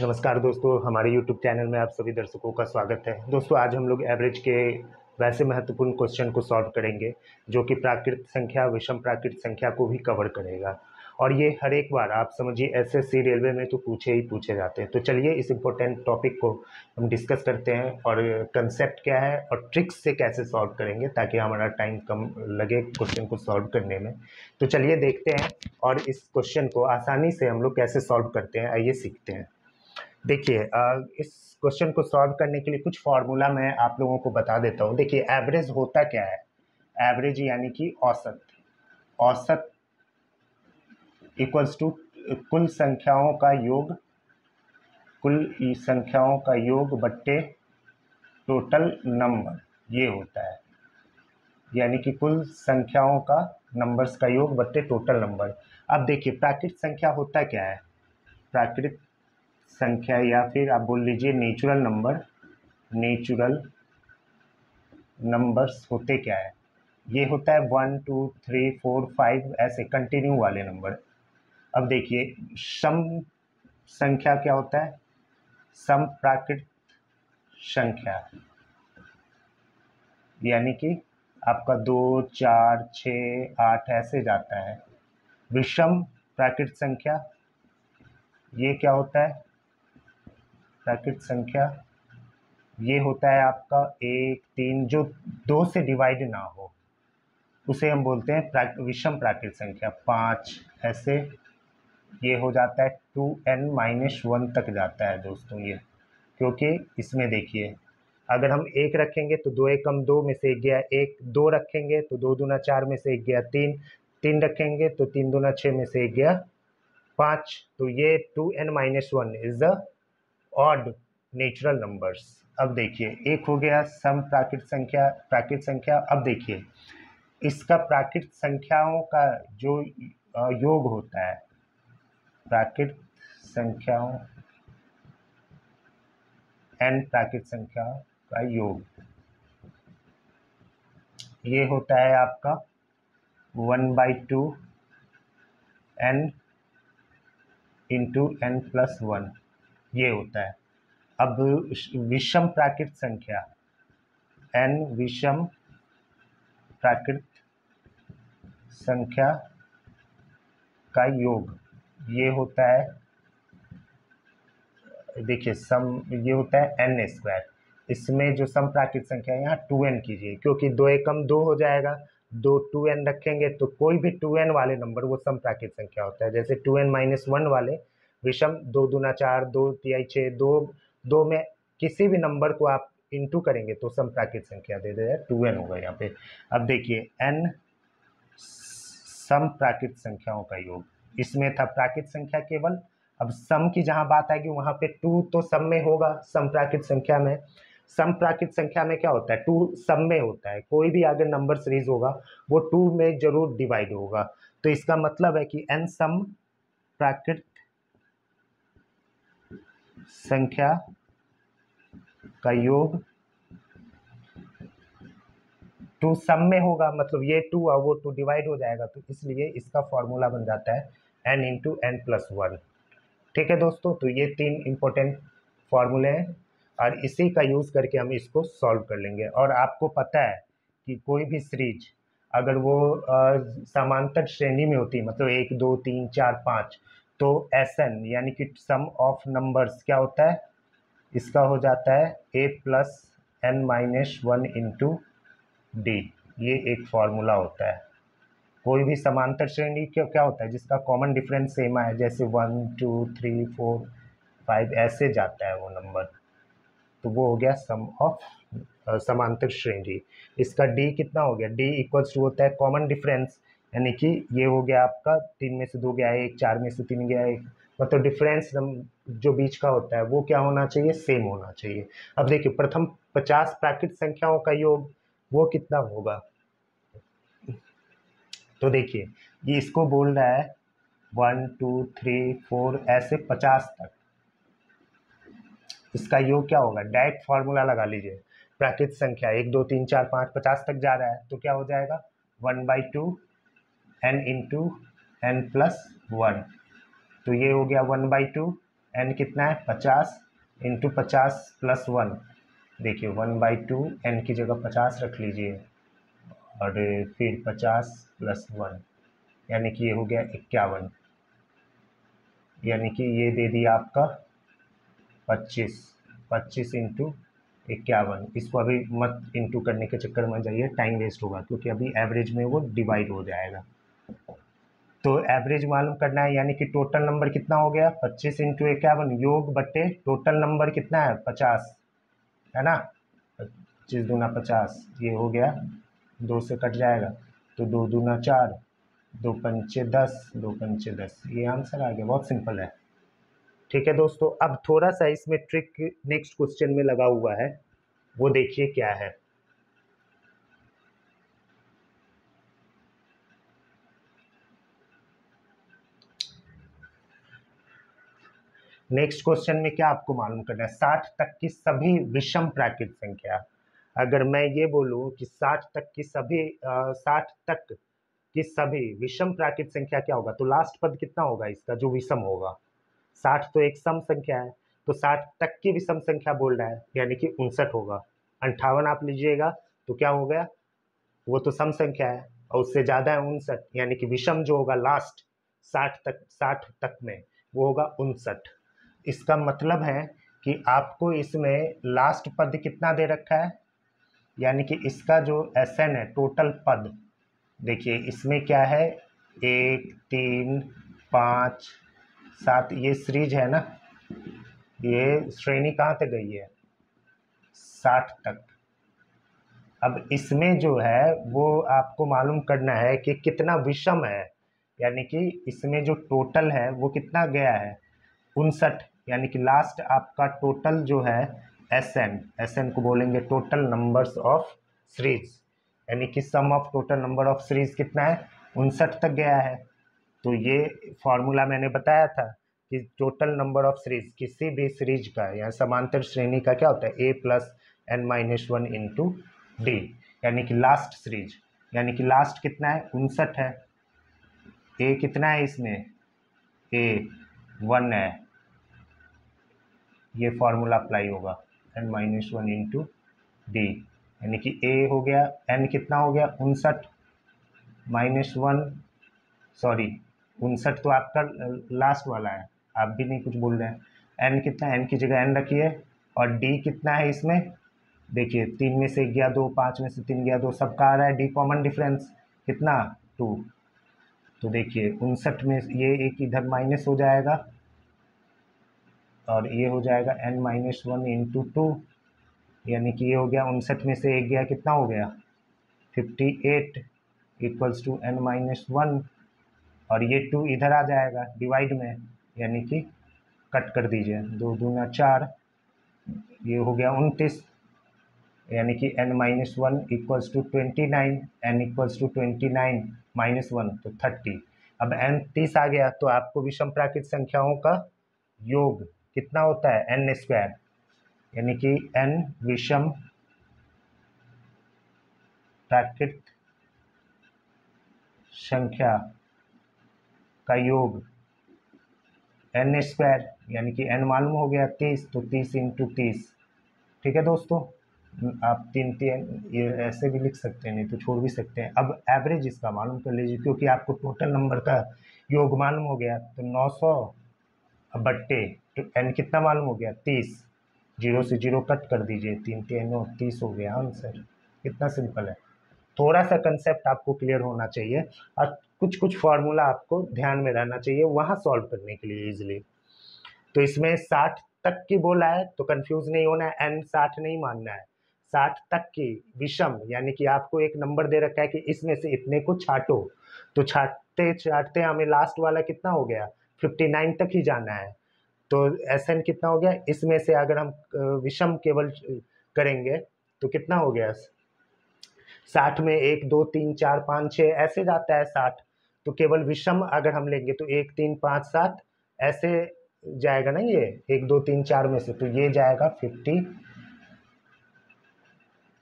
नमस्कार दोस्तों, हमारे YouTube चैनल में आप सभी दर्शकों का स्वागत है। दोस्तों, आज हम लोग एवरेज के वैसे महत्वपूर्ण क्वेश्चन को सॉल्व करेंगे जो कि प्राकृत संख्या, विषम प्राकृत संख्या को भी कवर करेगा। और ये हर एक बार आप समझिए एसएससी रेलवे में तो पूछे जाते हैं। तो चलिए इस इम्पोर्टेंट टॉपिक को हम डिस्कस करते हैं और कंसेप्ट क्या है और ट्रिक्स से कैसे सॉल्व करेंगे ताकि हमारा टाइम कम लगे क्वेश्चन को सॉल्व करने में। तो चलिए देखते हैं और इस क्वेश्चन को आसानी से हम लोग कैसे सॉल्व करते हैं, आइए सीखते हैं। देखिए इस क्वेश्चन को सॉल्व करने के लिए कुछ फार्मूला मैं आप लोगों को बता देता हूँ। देखिए एवरेज होता क्या है? एवरेज यानी कि औसत। औसत इक्वल्स टू कुल संख्याओं का योग, कुल संख्याओं का योग बट्टे टोटल नंबर, ये होता है। यानी कि कुल संख्याओं का नंबर्स का योग बट्टे टोटल नंबर। अब देखिए प्राकृत संख्या होता क्या है? प्राकृत संख्या या फिर आप बोल लीजिए नेचुरल नंबर, नेचुरल नंबर्स होते क्या है? ये होता है 1 2 3 4 5 ऐसे कंटिन्यू वाले नंबर। अब देखिए सम संख्या क्या होता है? सम प्राकृत संख्या यानी कि आपका 2 4 6 8 ऐसे जाता है। विषम प्राकृत संख्या ये क्या होता है? प्राकृत संख्या ये होता है आपका 1 3 जो 2 से डिवाइड ना हो, उसे हम बोलते हैं विषम प्राकृत संख्या। 5 ऐसे ये हो जाता है 2n-1 तक जाता है दोस्तों ये। क्योंकि इसमें देखिए अगर हम 1 रखेंगे तो 2 एकम 2 में से 1 गया 1, 2 रखेंगे तो 2 दूना 4 में से 1 गया 3, 3 रखेंगे तो 3 दूना 6 में से 1 गया 5। तो ये 2n-1 is the odd natural numbers. अब देखिए एक हो गया सम प्राकृत संख्या, प्राकृत संख्या। अब देखिए इसका प्राकृत संख्याओं का जो योग होता है, प्राकृत संख्याओं n प्राकृत संख्या का योग, ये होता है आपका 1/2 n इंटू n+1, ये होता है। अब विषम प्राकृत संख्या n, विषम प्राकृत संख्या का योग ये होता है, देखिए सम ये होता है n²। इसमें जो सम प्राकृत संख्या है यहाँ 2n कीजिए, क्योंकि 2 एकम 2 हो जाएगा, 2n रखेंगे तो कोई भी 2n वाले नंबर वो सम प्राकृत संख्या होता है। जैसे 2n-1 वाले विषम 2 दूना 4, 2 तिहाई 6, 2 में किसी भी नंबर को आप इंटू करेंगे तो सम प्राकृत संख्या दे देगा, 2n होगा यहाँ पे। अब देखिए n सम प्राकृत संख्याओं का योग, इसमें था प्राकृत संख्या केवल। अब सम की जहां बात आएगी वहां पे 2 तो सम में होगा, सम प्राकृत संख्या में। सम प्राकृत संख्या में क्या होता है? 2 सम में होता है, कोई भी अगर नंबर सीरीज होगा वो 2 में जरूर डिवाइड होगा। तो इसका मतलब है कि n सम प्राकृत संख्या का योग 2 सम में होगा, मतलब ये 2 और वो 2 डिवाइड हो जाएगा, तो इसलिए इसका फॉर्मूला बन जाता है n इंटू n+1। ठीक है दोस्तों, तो ये 3 इंपॉर्टेंट फॉर्मूले हैं और इसी का यूज़ करके हम इसको सॉल्व कर लेंगे। और आपको पता है कि कोई भी सीरीज अगर वो समांतर श्रेणी में होती है, मतलब 1 2 3 4 5, तो SN यानी कि सम ऑफ नंबर्स क्या होता है? इसका हो जाता है a+n-1 इंटू डी। ये एक फॉर्मूला होता है। कोई भी समांतर श्रेणी क्या होता है? जिसका कॉमन डिफरेंस सेम है, जैसे 1 2 3 4 5 ऐसे जाता है वो नंबर, तो वो हो गया सम ऑफ समांतर श्रेणी। इसका डी कितना हो गया? डी इक्वल्स टू होता है कॉमन डिफरेंस, यानी कि ये हो गया आपका 3 में से 2 गया 1, 4 में से 3 गया 1, मतलब डिफरेंस जो बीच का होता है वो क्या होना चाहिए? सेम होना चाहिए। अब देखिए प्रथम 50 प्राकृत संख्याओं का योग वो कितना होगा? तो देखिए ये इसको बोल रहा है 1 2 3 4 ऐसे 50 तक, इसका योग क्या होगा? डायरेक्ट फॉर्मूला लगा लीजिए। प्राकृत संख्या 1 2 3 4 5 50 तक जा रहा है तो क्या हो जाएगा? 1/2 n इंटू n+1। तो ये हो गया 1/2 n कितना है 50 इंटू 50+1, देखिए 1/2 n की जगह 50 रख लीजिए और फिर 50+1 यानी कि ये हो गया 51, यानी कि ये दे दिया आपका 25 इंटू 51। इसको अभी मत इंटू करने के चक्कर में जाइए, टाइम वेस्ट होगा, क्योंकि अभी एवरेज में वो डिवाइड हो जाएगा। तो एवरेज मालूम करना है, यानी कि टोटल नंबर कितना हो गया 25 इंटू 51 योग बटे टोटल नंबर कितना है 50, है ना। 25 दूना 50, ये हो गया 2 से कट जाएगा तो 2 दूना 4, 2 पंचे 10, 2 पंचे 10, ये आंसर आ गया। बहुत सिंपल है। ठीक है दोस्तों, अब थोड़ा सा इसमें ट्रिक नेक्स्ट क्वेश्चन में लगा हुआ है, वो देखिए क्या है। नेक्स्ट क्वेश्चन में क्या आपको मालूम करना है, 60 तक की सभी विषम प्राकृत संख्या। अगर मैं ये बोलूं कि 60 तक की सभी 60 तक की सभी विषम प्राकृत संख्या क्या होगा, तो लास्ट पद कितना होगा इसका जो विषम होगा। 60 तो एक सम संख्या है, तो 60 तक की विषम संख्या बोल रहा है, यानी कि 59 होगा। 58 आप लीजिएगा तो क्या हो गया, वो तो सम संख्या है और उससे ज्यादा है 59, यानी कि विषम जो होगा लास्ट 60 तक में वो होगा 59। इसका मतलब है कि आपको इसमें लास्ट पद कितना दे रखा है, यानी कि इसका जो Sn है टोटल पद, देखिए इसमें क्या है 1 3 5 7, ये सीरीज है ना, ये श्रेणी कहाँ तक गई है 60 तक। अब इसमें जो है वो आपको मालूम करना है कि कितना विषम है, यानी कि इसमें जो टोटल है वो कितना गया है 59, यानी कि लास्ट आपका टोटल जो है Sn को बोलेंगे टोटल नंबर्स ऑफ सीरीज, यानी कि sum of total number of series कितना है 59 तक गया है। तो ये फॉर्मूला मैंने बताया था कि टोटल नंबर ऑफ सीरीज किसी भी सीरीज का या समांतर श्रेणी का क्या होता है a+n-1 इंटू डी, यानी कि लास्ट सीरीज, यानी कि लास्ट कितना है 59 है, ए कितना है इसमें a 1 है, ये फॉर्मूला अप्लाई होगा n-1 इंटू डी, यानी कि a हो गया n कितना हो गया 59 -1, सॉरी 59 तो आपका लास्ट वाला है, आप भी नहीं कुछ बोल रहे हैं। n कितना, n की जगह n रखिए और d कितना है इसमें, देखिए 3 में से 1 गया 2, 5 में से 3 गया 2, सबका आ रहा है d कॉमन डिफरेंस कितना 2, तो देखिए 59 में ये एक इधर माइनस हो जाएगा और ये हो जाएगा n-1 इंटू 2, यानी कि ये हो गया 59 में से 1 गया कितना हो गया 58 इक्वल्स टू n-1, और ये 2 इधर आ जाएगा डिवाइड में, यानी कि कट कर दीजिए 2 दूना 4, ये हो गया 29, यानी कि n-1 equals to 29, n equals to 29 -1 तो 30। अब n 30 आ गया तो आपको विषम प्राकृत संख्याओं का योग कितना होता है n², यानी कि n विषम प्राकृत संख्या का योग n², यानी कि n मालूम हो गया 30, तो 30 इंटू 30। ठीक है दोस्तों, आप 3 ये ऐसे भी लिख सकते हैं, नहीं तो छोड़ भी सकते हैं। अब एवरेज इसका मालूम कर लीजिए, क्योंकि आपको टोटल नंबर का योग मालूम हो गया, तो 900 बट्टे तो n कितना मालूम हो गया 30, 0 से 0 कट कर दीजिए, 3 3 9 30 हो गया आंसर। कितना सिंपल है। थोड़ा सा कंसेप्ट आपको क्लियर होना चाहिए और कुछ कुछ फॉर्मूला आपको ध्यान में रहना चाहिए वहाँ सॉल्व करने के लिए इजीली। तो इसमें 60 तक की बोला है तो कंफ्यूज नहीं होना है, n 60 नहीं मानना है, 60 तक की विषम, यानी कि आपको एक नंबर दे रखा है कि इसमें से इतने को छाटो, तो छाटते छाटते हमें लास्ट वाला कितना हो गया 59 तक ही जाना है। तो Sn कितना हो गया, इसमें से अगर हम विषम केवल करेंगे तो कितना हो गया 60 में 1 2 3 4 5 6 ऐसे जाता है 60, तो केवल विषम अगर हम लेंगे तो 1 3 5 7 ऐसे जाएगा ना, ये 1 2 3 4 में से, तो ये जाएगा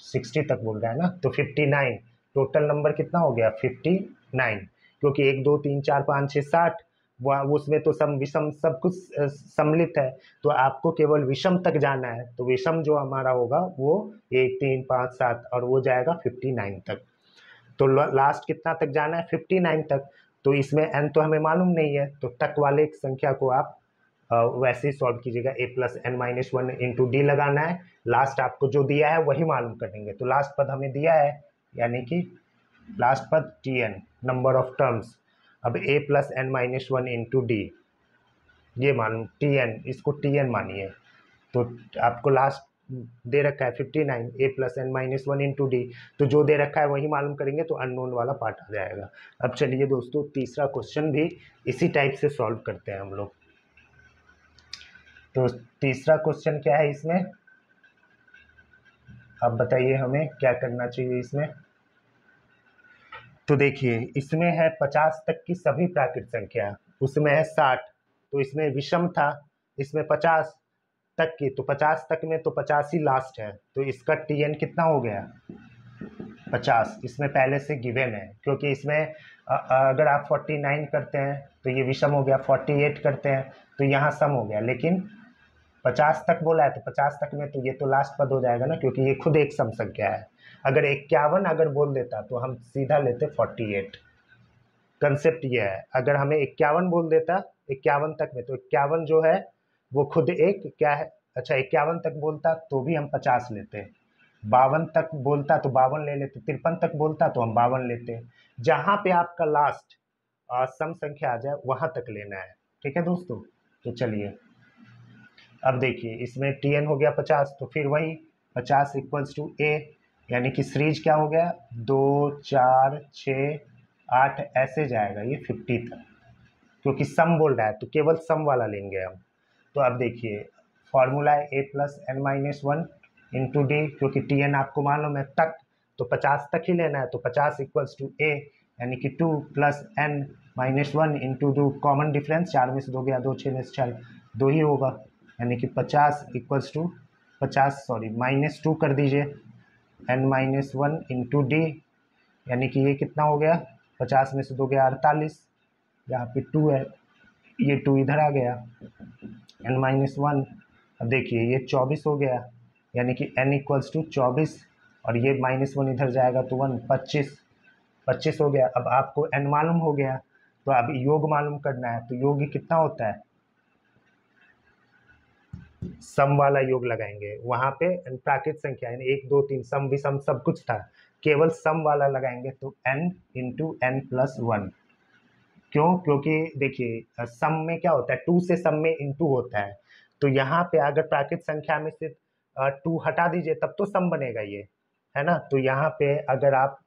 60 तक बोल रहा है ना, तो 59 टोटल नंबर कितना हो गया 59, क्योंकि 1 2 3 4 5 6 60 वहाँ उसमें तो सम विषम सब कुछ सम्मिलित है, तो आपको केवल विषम तक जाना है। तो विषम जो हमारा होगा वो 1 3 5 7 और वो जाएगा 59 तक। तो लास्ट कितना तक जाना है? 59 तक। तो इसमें n तो हमें मालूम नहीं है, तो तक वाले एक संख्या को आप वैसे ही सॉल्व कीजिएगा। a plus n minus one into d लगाना है, लास्ट आपको जो दिया है वही मालूम करेंगे। तो लास्ट पद हमें दिया है, यानी कि लास्ट पद tn, नंबर ऑफ टर्म्स। अब a plus n minus one into d, ये मालूम tn, इसको tn मानिए। तो आपको लास्ट दे रखा है 59, a plus n minus one into d, तो जो दे रखा है वही मालूम करेंगे, तो अननोन वाला पार्ट आ जाएगा। अब चलिए दोस्तों, तीसरा क्वेश्चन भी इसी टाइप से सॉल्व करते हैं हम लोग। तो तीसरा क्वेश्चन क्या है इसमें, अब बताइए हमें क्या करना चाहिए इसमें। तो देखिए, इसमें है 50 तक की सभी प्राकृत संख्या, उसमें है 60, तो इसमें विषम था, इसमें 50 तक की, तो 50 तक में तो 50 ही लास्ट है, तो इसका tn कितना हो गया? 50। इसमें पहले से गिवन है, क्योंकि इसमें अगर आप 49 करते हैं तो ये विषम हो गया, 48 करते हैं तो यहाँ सम हो गया, लेकिन 50 तक बोला है तो 50 तक में तो ये तो लास्ट पद हो जाएगा ना, क्योंकि ये खुद एक सम संख्या है। अगर 51 अगर बोल देता तो हम सीधा लेते 48। कंसेप्ट ये है, अगर हमें 51 बोल देता 51 तक में, तो 51 जो है वो खुद एक क्या है, अच्छा 51 तक बोलता तो भी हम 50 लेते, 52 तक बोलता तो 52 ले लेते, 53 तक बोलता तो हम 52 लेते। जहाँ पे आपका लास्ट सम संख्या आ जाए वहां तक लेना है, ठीक है दोस्तों। तो चलिए अब देखिए, इसमें tn हो गया 50, तो फिर वही 50 इक्वल्स टू a, यानी कि सीरीज क्या हो गया, 2 4 6 8 ऐसे जाएगा ये 50 तक, क्योंकि सम बोल रहा है तो केवल सम वाला लेंगे हम। तो अब देखिए, फॉर्मूला है a plus n minus one into d, क्योंकि tn आपको मालूम है तक, तो 50 तक ही लेना है, तो 50 इक्वल्स टू a, यानी कि 2 plus n minus one into दो, कॉमन डिफरेंस 4 में से 2 गया, 2 6 में से 4, 2 ही होगा, यानी कि 50 इक्वल्स टू 50 सॉरी -2 कर दीजिए, n minus one into d, यानी कि ये कितना हो गया, 50 में से 2 गया 48, यहाँ पे 2 है, ये 2 इधर आ गया, एन माइनस वन, अब देखिए ये 24 हो गया, यानी कि n इक्वल्स टू 24, और ये -1 इधर जाएगा तो 1, 25 हो गया। अब आपको n मालूम हो गया, तो अब योग मालूम करना है, तो योग कितना होता है, सम वाला योग लगाएंगे, वहां पे प्राकृत संख्या यानी 1 2 3 सम विषम सब कुछ था, केवल सम वाला लगाएंगे, तो n into n plus one. क्यों? क्योंकि देखिए सम में क्या होता है, 2 से सम में इंटू होता है, तो यहाँ पे अगर प्राकृत संख्या में से 2 हटा दीजिए तब तो सम बनेगा ये, है ना। तो यहाँ पे अगर आप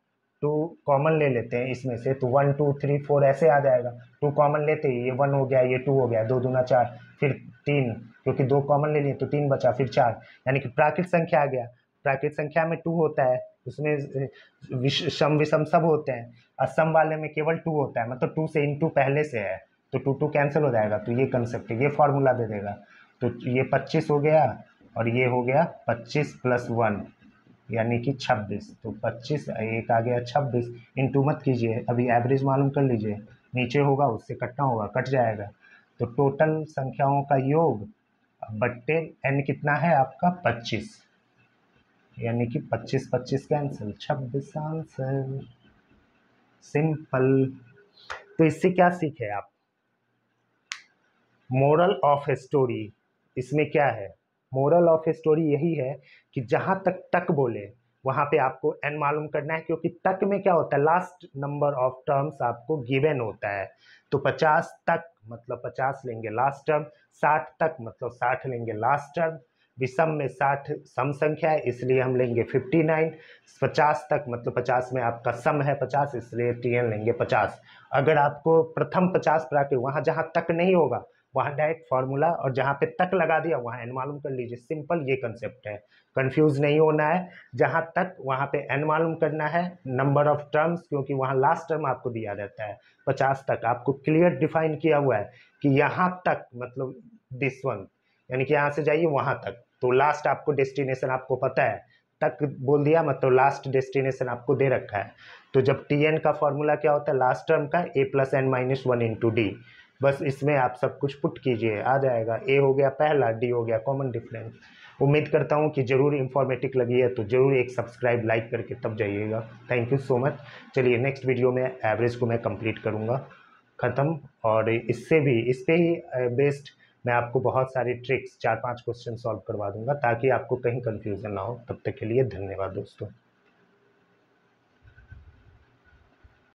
2 कॉमन ले लेते हैं इसमें से, तो 1 2 3 4 ऐसे आ जाएगा, 2 कॉमन लेते ही ये 1 हो गया, ये 2 हो गया, 2 दूना 4, फिर 3, क्योंकि 2 कॉमन ले लिए तो 3 बचा, फिर 4, यानी कि प्राकृत संख्या आ गया। प्राकृत संख्या में 2 होता है, उसमें सम विषम सब होते हैं, असम वाले में केवल 2 होता है, मतलब 2 से इंटू पहले से है, तो 2 2 कैंसिल हो जाएगा, तो ये कंसेप्ट है, ये फॉर्मूला दे देगा। तो ये 25 हो गया, और ये हो गया 25 प्लस 1, यानी कि 26, तो 25 एक आ गया 26, इंटू मत कीजिए, अभी एवरेज मालूम कर लीजिए, नीचे होगा उससे कटना होगा, कट जाएगा, तो टोटल संख्याओं का योग बट्टे n कितना है आपका 25, यानी कि 25 25 कैंसिल, 26 आंसर, सिंपल। तो इससे क्या सीखे आप, मोरल ऑफ स्टोरी इसमें क्या है, मोरल ऑफ स्टोरी यही है कि जहां तक बोले वहां पे आपको n मालूम करना है, क्योंकि तक में क्या होता है, लास्ट नंबर ऑफ टर्म्स आपको गिवन होता है, तो 50 तक मतलब 50 लेंगे लास्ट टर्म, 60 तक मतलब 60 लेंगे लास्ट टर्म, विषम में 60 सम संख्या है इसलिए हम लेंगे 59, 50 तक मतलब 50 में आपका सम है 50, इसलिए tn लेंगे 50। अगर आपको प्रथम 50 प्राकृत वहां जहां तक नहीं होगा वहाँ डायरेक्ट फार्मूला, और जहाँ पे तक लगा दिया वहाँ n मालूम कर लीजिए, सिंपल ये कंसेप्ट है, कंफ्यूज नहीं होना है। जहाँ तक वहाँ पे n मालूम करना है, नंबर ऑफ टर्म्स, क्योंकि वहाँ लास्ट टर्म आपको दिया रहता है, 50 तक आपको क्लियर डिफाइन किया हुआ है कि यहाँ तक मतलब दिस वन, यानी कि यहाँ से जाइए वहाँ तक, तो लास्ट आपको डेस्टिनेशन आपको पता है, तक बोल दिया मतलब लास्ट डेस्टिनेशन आपको दे रखा है। तो जब tn का फॉर्मूला क्या होता है, लास्ट टर्म का a plus n minus one into d, बस इसमें आप सब कुछ पुट कीजिए, आ जाएगा। ए हो गया पहला, डी हो गया कॉमन डिफरेंस। उम्मीद करता हूँ कि ज़रूर इन्फॉर्मेटिव लगी है, तो ज़रूर एक सब्सक्राइब लाइक करके तब जाइएगा। Thank you so much. चलिए नेक्स्ट वीडियो में एवरेज को मैं कंप्लीट करूँगा ख़त्म, और इससे भी इस पे ही बेस्ड मैं आपको बहुत सारी ट्रिक्स 4-5 क्वेश्चन सॉल्व करवा दूंगा, ताकि आपको कहीं कन्फ्यूज़न ना हो। तब तक के लिए धन्यवाद दोस्तों।